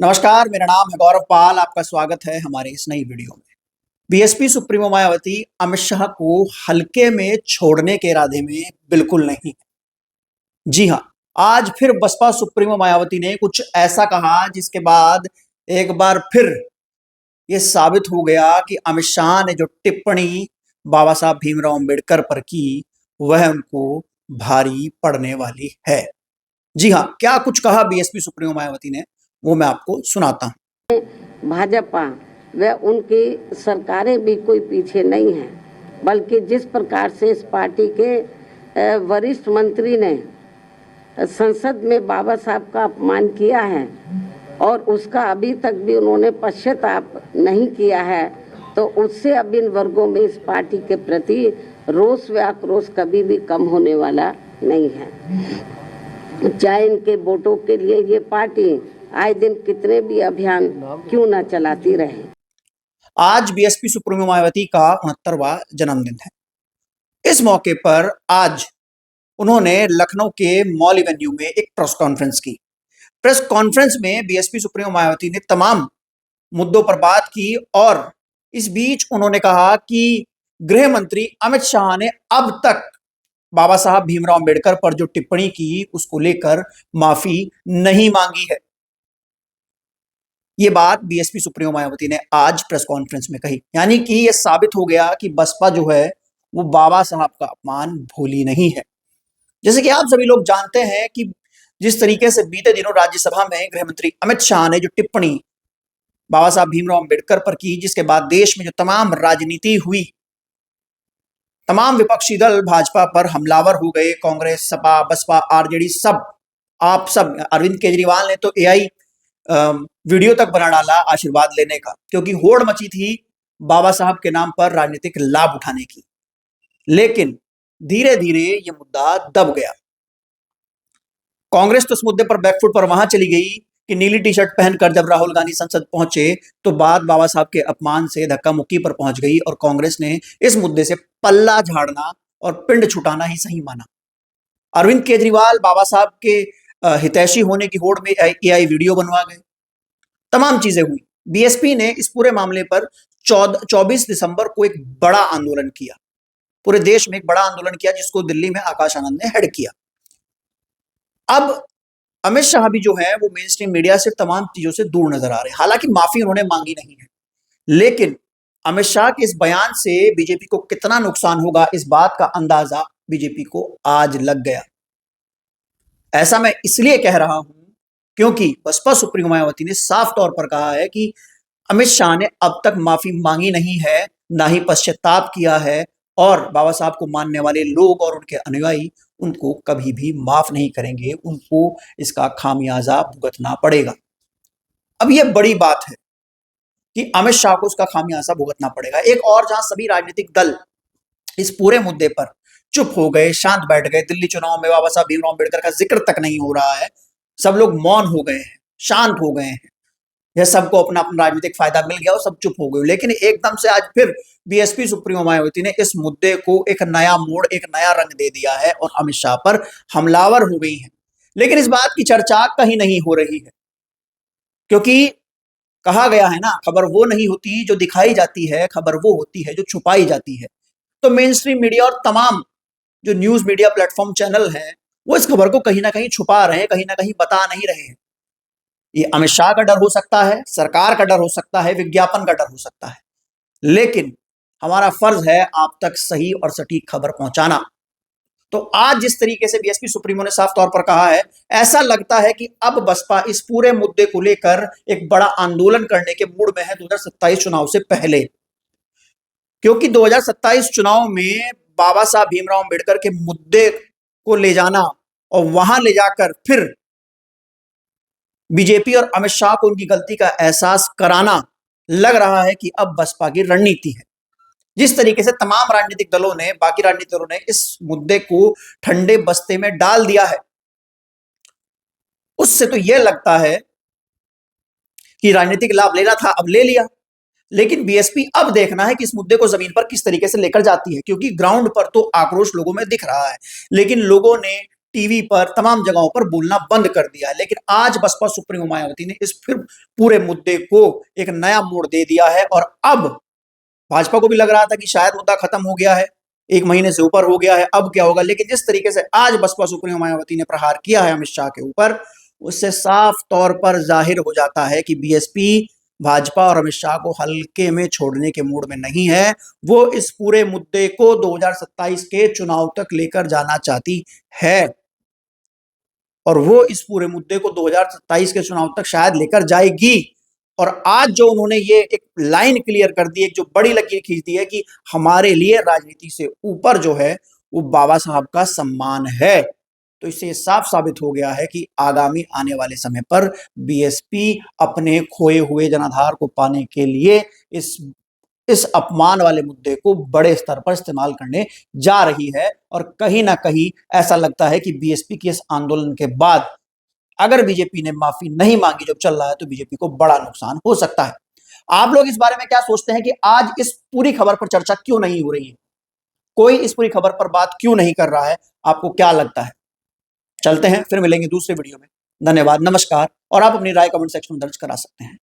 नमस्कार, मेरा नाम है गौरव पाल। आपका स्वागत है हमारे इस नई वीडियो में। बीएसपी सुप्रीमो मायावती अमित शाह को हल्के में छोड़ने के इरादे में बिल्कुल नहीं है। जी हां, आज फिर बसपा सुप्रीमो मायावती ने कुछ ऐसा कहा जिसके बाद एक बार फिर ये साबित हो गया कि अमित शाह ने जो टिप्पणी बाबा साहब भीमराव अंबेडकर पर की वह उनको भारी पड़ने वाली है। जी हाँ, क्या कुछ कहा बीएसपी सुप्रीमो मायावती ने, वो मैं आपको सुनाता हूं। भाजपा व उनकी सरकारें भी कोई पीछे नहीं है, बल्कि जिस प्रकार से इस पार्टी के वरिष्ठ मंत्री ने संसद में बाबा साहब का अपमान किया है और उसका अभी तक भी उन्होंने पश्चाताप नहीं किया है, तो उससे अब इन वर्गों में इस पार्टी के प्रति रोष व आक्रोश कभी भी कम होने वाला नहीं है। चाहे इनके वोटों के लिए ये पार्टी आए दिन कितने भी अभियान क्यों न चलाती रहे। आज बीएसपी सुप्रीमो मायावती का 69वां जन्मदिन है। इस मौके पर आज उन्होंने लखनऊ के मॉल एवेन्यू में एक प्रेस कॉन्फ्रेंस की। प्रेस कॉन्फ्रेंस में बीएसपी सुप्रीमो मायावती ने तमाम मुद्दों पर बात की और इस बीच उन्होंने कहा कि गृह मंत्री अमित शाह ने अब तक बाबा साहब भीमराव अंबेडकर पर जो टिप्पणी की उसको लेकर माफी नहीं मांगी है। ये बात बीएसपी सुप्रीमो मायावती ने आज प्रेस कॉन्फ्रेंस में कही। यानी कि ये साबित हो गया कि बसपा जो है वो बाबा साहब का अपमान भूली नहीं है। जैसे कि आप सभी लोग जानते हैं कि जिस तरीके से बीते दिनों राज्यसभा में गृह मंत्री अमित शाह ने जो टिप्पणी बाबा साहब भीमराव अंबेडकर पर की, जिसके बाद देश में जो तमाम राजनीति हुई, तमाम विपक्षी दल भाजपा पर हमलावर हो गए। कांग्रेस, सपा, बसपा, आरजेडी सब, आप सब, अरविंद केजरीवाल ने तो एआई वीडियो तक बना डाला आशीर्वाद लेने का, क्योंकि होड़ मची थी बाबा साहब के नाम पर राजनीतिक लाभ उठाने की। लेकिन धीरे धीरे ये मुद्दा दब गया। कांग्रेस तो इस मुद्दे पर बैकफुट पर वहां चली गई कि नीली टी शर्ट पहनकर जब राहुल गांधी संसद पहुंचे तो बात बाबा साहब के अपमान से धक्का मुक्की पर पहुंच गई और कांग्रेस ने इस मुद्दे से पल्ला झाड़ना और पिंड छुटाना ही सही माना। अरविंद केजरीवाल बाबा साहब के हितैषी होने की होड़ में एआई वीडियो बनवा गए। तमाम चीजें हुई। बीएसपी ने इस पूरे मामले पर 24 दिसंबर को एक बड़ा आंदोलन किया, पूरे देश में एक बड़ा आंदोलन किया, जिसको दिल्ली में आकाश आनंद ने हेड किया। अब अमित शाह भी जो है वो मेन स्ट्रीम मीडिया से तमाम चीजों से दूर नजर आ रहे हैं। हालांकि माफी उन्होंने मांगी नहीं है, लेकिन अमित शाह के इस बयान से बीजेपी को कितना नुकसान होगा इस बात का अंदाजा बीजेपी को आज लग गया। ऐसा मैं इसलिए कह रहा हूं क्योंकि बसपा सुप्रीमो मायावती ने साफ तौर पर कहा है कि अमित शाह ने अब तक माफी मांगी नहीं है, ना ही पश्चाताप किया है, और बाबा साहब को मानने वाले लोग और उनके अनुयायी उनको कभी भी माफ नहीं करेंगे। उनको इसका खामियाजा भुगतना पड़ेगा। अब यह बड़ी बात है कि अमित शाह को उसका खामियाजा भुगतना पड़ेगा। एक और जहां सभी राजनीतिक दल इस पूरे मुद्दे पर चुप हो गए, शांत बैठ गए, दिल्ली चुनाव में बाबा साहब भीमराव अंबेडकर का जिक्र तक नहीं हो रहा है, सब लोग मौन हो गए हैं, शांत हो गए हैं, यह सबको अपना अपना राजनीतिक फायदा मिल गया और सब चुप हो गए। लेकिन एकदम से आज फिर बीएसपी सुप्रीमो मायावती ने इस मुद्दे को एक नया मोड़, एक नया रंग दे दिया है और अमित शाह पर हमलावर हो गई है। लेकिन इस बात की चर्चा कहीं नहीं हो रही है, क्योंकि कहा गया है ना, खबर वो नहीं होती जो दिखाई जाती है, खबर वो होती है जो छुपाई जाती है। तो मेन स्ट्रीम मीडिया और तमाम जो न्यूज मीडिया प्लेटफॉर्म चैनल हैं वो इस खबर को कहीं ना कहीं छुपा रहे हैं, कहीं ना कहीं बता नहीं रहे हैं। ये अमित शाह का डर हो सकता है, सरकार का डर हो सकता है, विज्ञापन का डर हो सकता है, लेकिन हमारा फर्ज है आप तक सही और सटीक खबर पहुंचाना। तो आज जिस तरीके से बीएसपी सुप्रीमो ने साफ तौर पर कहा है, ऐसा लगता है कि अब बसपा इस पूरे मुद्दे को लेकर एक बड़ा आंदोलन करने के मूड में है 2027 चुनाव से पहले। क्योंकि 2027 चुनाव में बाबा साहब भीमराव अंबेडकर के मुद्दे को ले जाना और वहां ले जाकर फिर बीजेपी और अमित शाह को उनकी गलती का एहसास कराना, लग रहा है कि अब बसपा की रणनीति है। जिस तरीके से तमाम राजनीतिक दलों ने, बाकी राजनीतिक दलों ने इस मुद्दे को ठंडे बस्ते में डाल दिया है, उससे तो यह लगता है कि राजनीतिक लाभ लेना था, अब ले लिया। लेकिन बीएसपी अब देखना है कि इस मुद्दे को जमीन पर किस तरीके से लेकर जाती है, क्योंकि ग्राउंड पर तो आक्रोश लोगों में दिख रहा है, लेकिन लोगों ने टीवी पर, तमाम जगहों पर बोलना बंद कर दिया है। लेकिन आज बसपा सुप्रीमो मायावती ने इस फिर पूरे मुद्दे को एक नया मोड़ दे दिया है और अब भाजपा को भी लग रहा था कि शायद मुद्दा खत्म हो गया है, 1 महीने से ऊपर हो गया है, अब क्या होगा। लेकिन जिस तरीके से आज बसपा सुप्रीमो मायावती ने प्रहार किया है अमित शाह के ऊपर, उससे साफ तौर पर जाहिर हो जाता है कि बीएसपी भाजपा और अमित शाह को हल्के में छोड़ने के मूड में नहीं है। वो इस पूरे मुद्दे को 2027 के चुनाव तक लेकर जाना चाहती है और वो इस पूरे मुद्दे को 2027 के चुनाव तक शायद लेकर जाएगी। और आज जो उन्होंने ये एक लाइन क्लियर कर दी है, जो बड़ी लकीर खींच दी है कि हमारे लिए राजनीति से ऊपर जो है वो बाबा साहब का सम्मान है, तो इससे साफ साबित हो गया है कि आगामी आने वाले समय पर बीएसपी अपने खोए हुए जनाधार को पाने के लिए इस अपमान वाले मुद्दे को बड़े स्तर पर इस्तेमाल करने जा रही है। और कहीं ना कहीं ऐसा लगता है कि बीएसपी के इस आंदोलन के बाद अगर बीजेपी ने माफी नहीं मांगी जो चल रहा है, तो बीजेपी को बड़ा नुकसान हो सकता है। आप लोग इस बारे में क्या सोचते हैं कि आज इस पूरी खबर पर चर्चा क्यों नहीं हो रही है? कोई इस पूरी खबर पर बात क्यों नहीं कर रहा है? आपको क्या लगता है? चलते हैं, फिर मिलेंगे दूसरे वीडियो में। धन्यवाद, नमस्कार। और आप अपनी राय कमेंट सेक्शन में दर्ज करा सकते हैं।